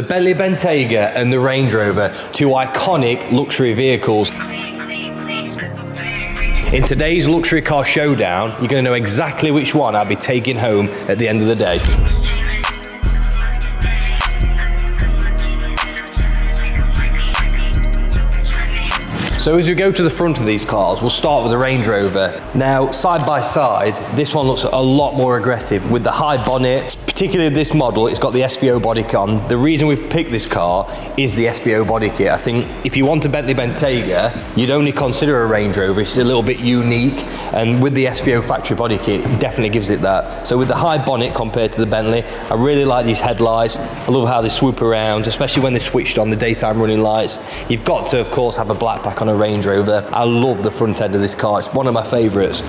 The Bentley Bentayga and the Range Rover, two iconic luxury vehicles. In today's luxury car showdown, you're going to know exactly which one I'll be taking home at the end of the day. So as we go to the front of these cars, we'll start with the Range Rover. Now, side by side, this one looks a lot more aggressive with the high bonnet. Particularly this model, it's got the SVO body kit on. The reason we've picked this car is the SVO body kit. I think if you want a Bentley Bentayga, you'd only consider a Range Rover. It's a little bit unique, and with the SVO factory body kit, it definitely gives it that. So with the high bonnet compared to the Bentley, I really like these headlights. I love how they swoop around, especially when they're switched on the daytime running lights. You've got to, of course, have a black pack on a Range Rover. I love the front end of this car. It's one of my favourites.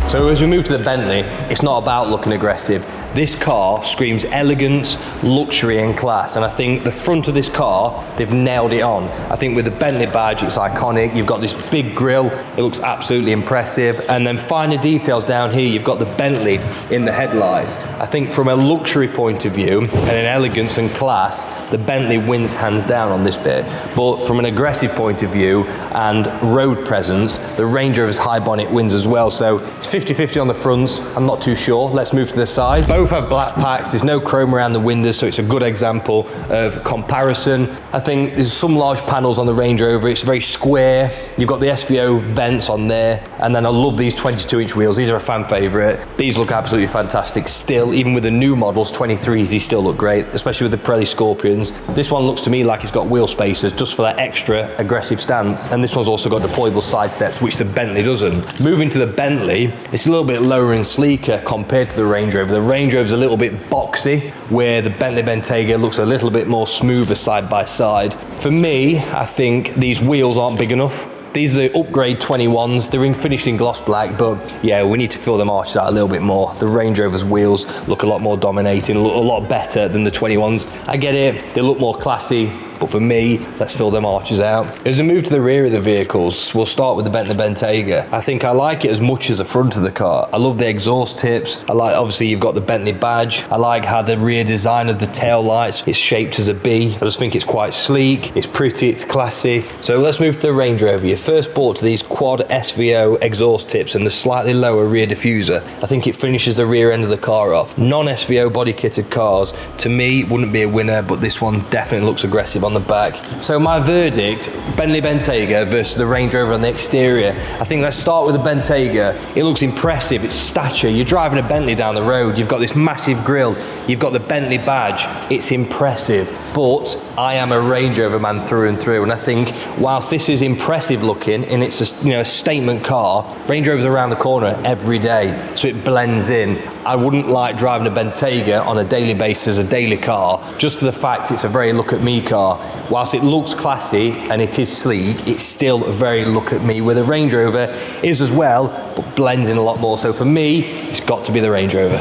So as we move to the Bentley, it's not about looking aggressive. This car screams elegance, luxury and class, and I think the front of this car, they've nailed it on. I think with the Bentley badge, it's iconic. You've got this big grille, it looks absolutely impressive, and then finer details down here, you've got the Bentley in the headlights. I think from a luxury point of view and an elegance and class, the Bentley wins hands down on this bit. But from an aggressive point of view and road presence, the Range Rover's high bonnet wins as well. So it's 50-50 on the fronts. I'm not too sure. Let's move to the side. Both have black packs. There's no chrome around the windows, so it's a good example of comparison. I think there's some large panels on the Range Rover. It's very square. You've got the SVO vents on there, and then I love these 22-inch wheels. These are a fan favorite. These look absolutely fantastic still. Even with the new models, 23s, these still look great, especially with the Pirelli Scorpions. This one looks to me like it's got wheel spacers just for that extra aggressive stance, and this one's also got deployable side steps, which the Bentley doesn't. Moving to the Bentley, it's a little bit lower and sleeker compared to the Range Rover. The Range Rover's a little bit boxy, where the Bentley Bentayga looks a little bit more smoother side by side. For me, I think these wheels aren't big enough. These are the upgrade 21s. They're finished in gloss black, but yeah, we need to fill them arches out a little bit more. The Range Rover's wheels look a lot more dominating, look a lot better than the 21s. I get it, they look more classy, but for me, let's fill them arches out. As we move to the rear of the vehicles, we'll start with the Bentley Bentayga. I think I like it as much as the front of the car. I love the exhaust tips. I like, obviously, you've got the Bentley badge. I like how the rear design of the tail lights is shaped as a B. I just think it's quite sleek, it's pretty, it's classy. So let's move to the Range Rover. Your first bought to these quad SVO exhaust tips and the slightly lower rear diffuser. I think it finishes the rear end of the car off. Non-SVO body kitted cars, to me, wouldn't be a winner, but this one definitely looks aggressive on the back. So my verdict, Bentley Bentayga versus the Range Rover on the exterior. I think let's start with the Bentayga. It looks impressive, it's stature. You're driving a Bentley down the road, you've got this massive grille, you've got the Bentley badge, it's impressive. But I am a Range Rover man through and through, and I think whilst this is impressive looking and it's a statement car, Range Rover's around the corner every day, so it blends in. I wouldn't like driving a Bentayga on a daily basis, a daily car, just for the fact it's a very look at me car. Whilst it looks classy and it is sleek, it's still a very look at me, where the Range Rover is as well, but blends in a lot more. So for me, it's got to be the Range Rover.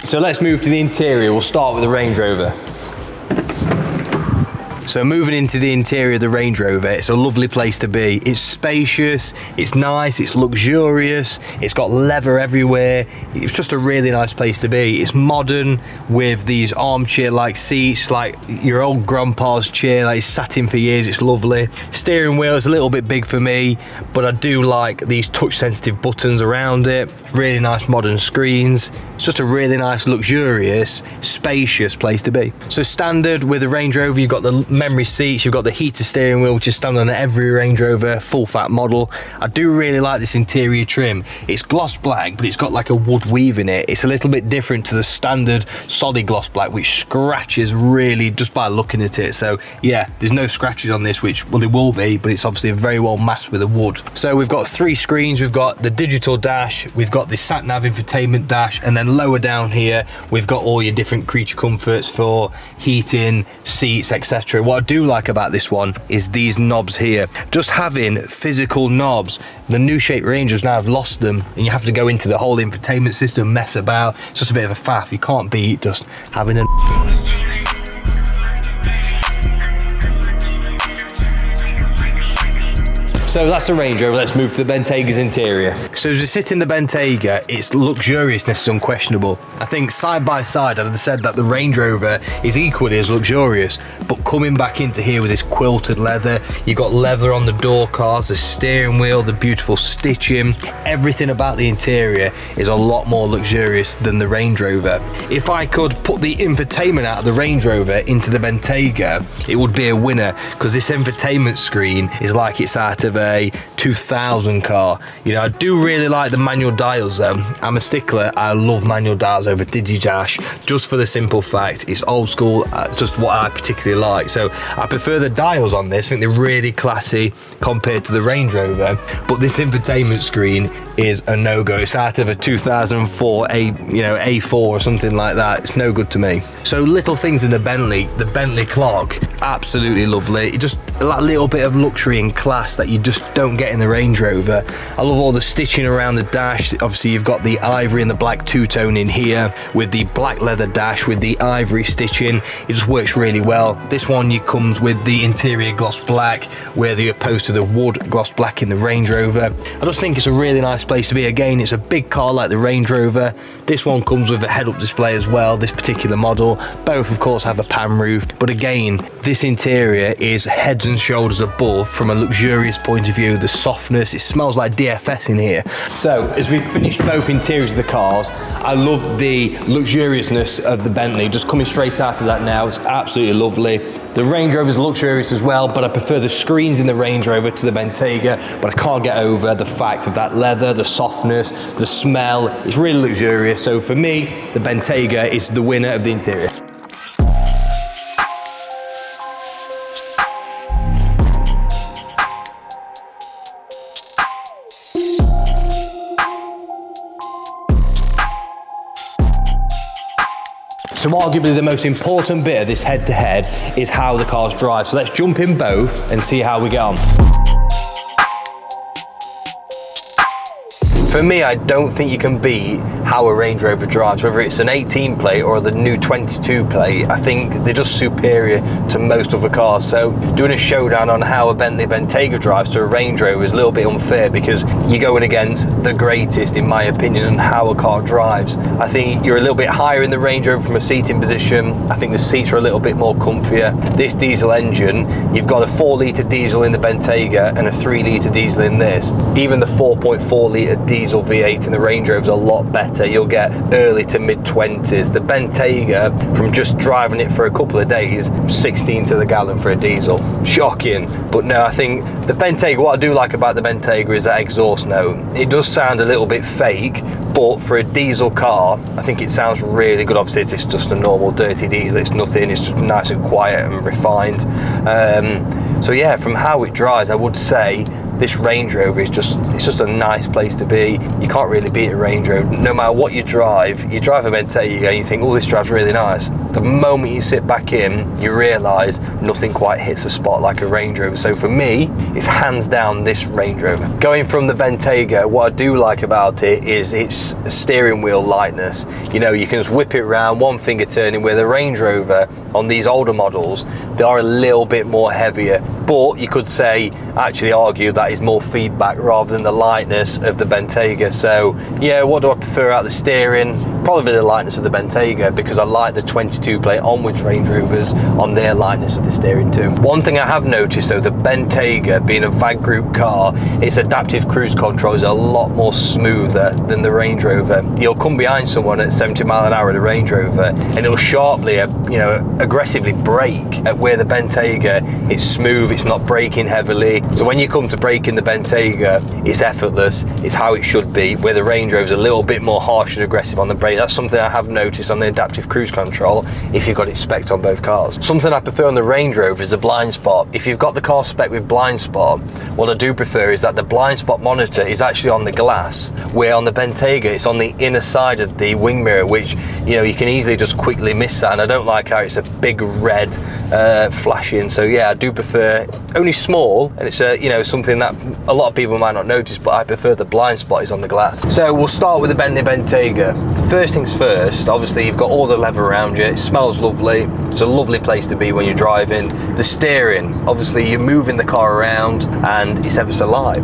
So let's move to the interior. We'll start with the Range Rover. So moving into the interior of the Range Rover, it's a lovely place to be. It's spacious, it's nice, it's luxurious, it's got leather everywhere. It's just a really nice place to be. It's modern with these armchair-like seats, like your old grandpa's chair that he's sat in for years. It's lovely. Steering wheel is a little bit big for me, but I do like these touch-sensitive buttons around it. Really nice modern screens. It's just a really nice, luxurious, spacious place to be. So standard with the Range Rover, you've got the memory seats, you've got the heated steering wheel, which is standard on every Range Rover full fat model. I do really like this interior trim. It's gloss black, but it's got like a wood weave in it. It's a little bit different to the standard solid gloss black, which scratches really just by looking at it. So yeah, there's no scratches on this, which, well, there will be, but it's obviously very well masked with the wood. So we've got 3 screens. We've got the digital dash, we've got the sat nav infotainment dash, and then lower down here, we've got all your different creature comforts for heating, seats, etc. What I do like about this one is these knobs here. Just having physical knobs. The new shape Rangers now have lost them, and you have to go into the whole infotainment system, mess about. It's just a bit of a faff. You can't beat just having a So that's the Range Rover, let's move to the Bentayga's interior. So as we sit in the Bentayga, its luxuriousness is unquestionable. I think side by side I'd have said that the Range Rover is equally as luxurious, but coming back into here with this quilted leather, you've got leather on the door cards, the steering wheel, the beautiful stitching, everything about the interior is a lot more luxurious than the Range Rover. If I could put the infotainment out of the Range Rover into the Bentayga, it would be a winner, because this infotainment screen is like it's out of a 2000 car. You know, I do really like the manual dials though. I'm a stickler, I love manual dials over Digidash, just for the simple fact it's old school, it's just what I particularly like. So I prefer the dials on this, I think they're really classy compared to the Range Rover, but this infotainment screen is a no-go. It's out of a 2004 A4 or something like that. It's no good to me. So little things in the Bentley clock, absolutely lovely. Just that little bit of luxury and class that you just don't get in the Range Rover. I love all the stitching around the dash. Obviously you've got the ivory and the black two-tone in here with the black leather dash with the ivory stitching. It just works really well. This one comes with the interior gloss black, where they're opposed to the wood gloss black in the Range Rover. I just think it's a really nice place to be. Again, it's a big car like the Range Rover. This one comes with a head-up display as well, this particular model. Both of course have a pan roof, but again, this interior is heads and shoulders above from a luxurious point of view. The softness, it smells like DFS in here. So as we've finished both interiors of the cars, I love the luxuriousness of the Bentley, just coming straight out of that now. It's absolutely lovely. The Range Rover is luxurious as well, but I prefer the screens in the Range Rover to the Bentayga, but I can't get over the fact of that leather, the softness, the smell. It's really luxurious. So for me, the Bentayga is the winner of the interior. So arguably the most important bit of this head-to-head is how the cars drive. So let's jump in both and see how we get on. For me, I don't think you can beat how a Range Rover drives, whether it's an 18 plate or the new 22 plate. I think they're just superior to most other cars. So doing a showdown on how a Bentley Bentayga drives to a Range Rover is a little bit unfair, because you're going against the greatest, in my opinion, on how a car drives. I think you're a little bit higher in the Range Rover from a seating position. I think the seats are a little bit more comfier. This diesel engine, you've got a 4-litre diesel in the Bentayga and a 3-litre diesel in this. Even the 4.4-litre diesel V8 in the Range Rover is a lot better. You'll get early to mid-20s. The Bentayga, from just driving it for a couple of days, 16 to the gallon for a diesel. Shocking. But no, I think the Bentayga, what I do like about the Bentayga is that exhaust note. It does sound a little bit fake, but for a diesel car, I think it sounds really good. Obviously, it's just a normal dirty diesel. It's nothing. It's just nice and quiet and refined. So yeah, from how it drives, I would say this Range Rover is just a nice place to be. You can't really beat a Range Rover. No matter what you drive a Bentayga and you think, oh, this drives really nice. The moment you sit back in, you realise nothing quite hits the spot like a Range Rover. So for me, it's hands down this Range Rover. Going from the Bentayga, what I do like about it is its steering wheel lightness. You know, you can just whip it around, one finger turning, where the Range Rover on these older models, they are a little bit more heavier. But you could say, actually argue that is more feedback rather than the lightness of the Bentayga. So yeah, what do I prefer out of the steering? Probably the lightness of the Bentayga, because I like the 22 plate onwards Range Rovers on their lightness of the steering too. One thing I have noticed though, the Bentayga being a VAG group car, its adaptive cruise control is a lot more smoother than the Range Rover. You'll come behind someone at 70 mile an hour in a Range Rover and it'll sharply, aggressively brake, at where the Bentayga, it's smooth, it's not braking heavily. So when you come to brake in the Bentayga, it's effortless, it's how it should be, where the Range Rover's a little bit more harsh and aggressive on the brake. That's something I have noticed on the adaptive cruise control if you've got it spec'd on both cars. Something I prefer on the Range Rover is the blind spot. If you've got the car spec with blind spot, what I do prefer is that the blind spot monitor is actually on the glass, where on the Bentayga it's on the inner side of the wing mirror, which you can easily just quickly miss that. And I don't like how it's a big red flashing. So yeah, I do prefer only small, and it's you know, something that a lot of people might not notice, but I prefer the blind spot is on the glass. So we'll start with the Bentley Bentayga. First things first, obviously you've got all the leather around you. It smells lovely. It's a lovely place to be when you're driving. The steering, obviously you're moving the car around and it's ever so light.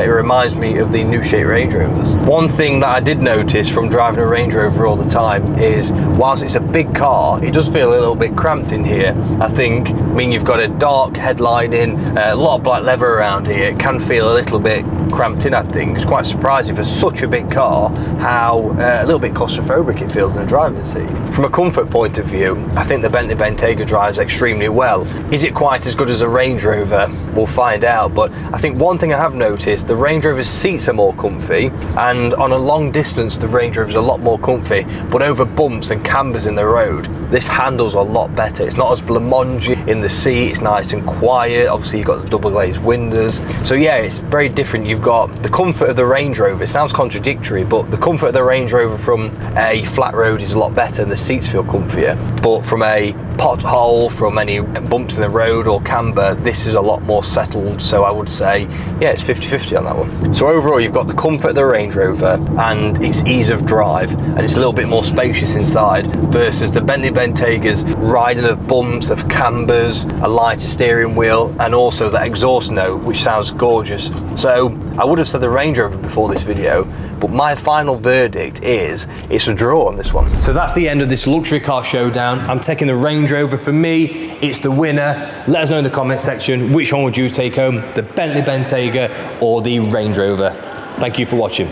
It reminds me of the new shape Range Rovers. One thing that I did notice from driving a Range Rover all the time is, whilst it's a big car, it does feel a little bit cramped in here. I mean, you've got a dark headlining, a lot of black leather around here. It can feel a little bit cramped in, I think. It's quite surprising for such a big car how a little bit claustrophobic it feels in the driving seat. From a comfort point of view, I think the Bentley Bentayga drives extremely well. Is it quite as good as a Range Rover? We'll find out, but I think one thing I have noticed, the Range Rover's seats are more comfy, and on a long distance the Range Rover's a lot more comfy, but over bumps and cambers in the road, this handles a lot better. It's not as blancmangy in the seat, it's nice and quiet. Obviously you've got the double glazed windows, so yeah, it's very different. You've got the comfort of the Range Rover. It sounds contradictory, but the comfort of the Range Rover from a flat road is a lot better and the seats feel comfier, but from a pothole, from any bumps in the road or camber, this is a lot more settled. So I would say, yeah, it's 50-50 on that one. So overall, you've got the comfort of the Range Rover and its ease of drive, and it's a little bit more spacious inside, versus the Bentley Bentayga's riding of bumps, of cambers, a lighter steering wheel, and also that exhaust note, which sounds gorgeous. So I would have said the Range Rover before this video, but my final verdict is it's a draw on this one. So that's the end of this luxury car showdown. I'm taking the Range Rover. For me, it's the winner. Let us know in the comment section, which one would you take home, the Bentley Bentayga or the Range Rover? Thank you for watching.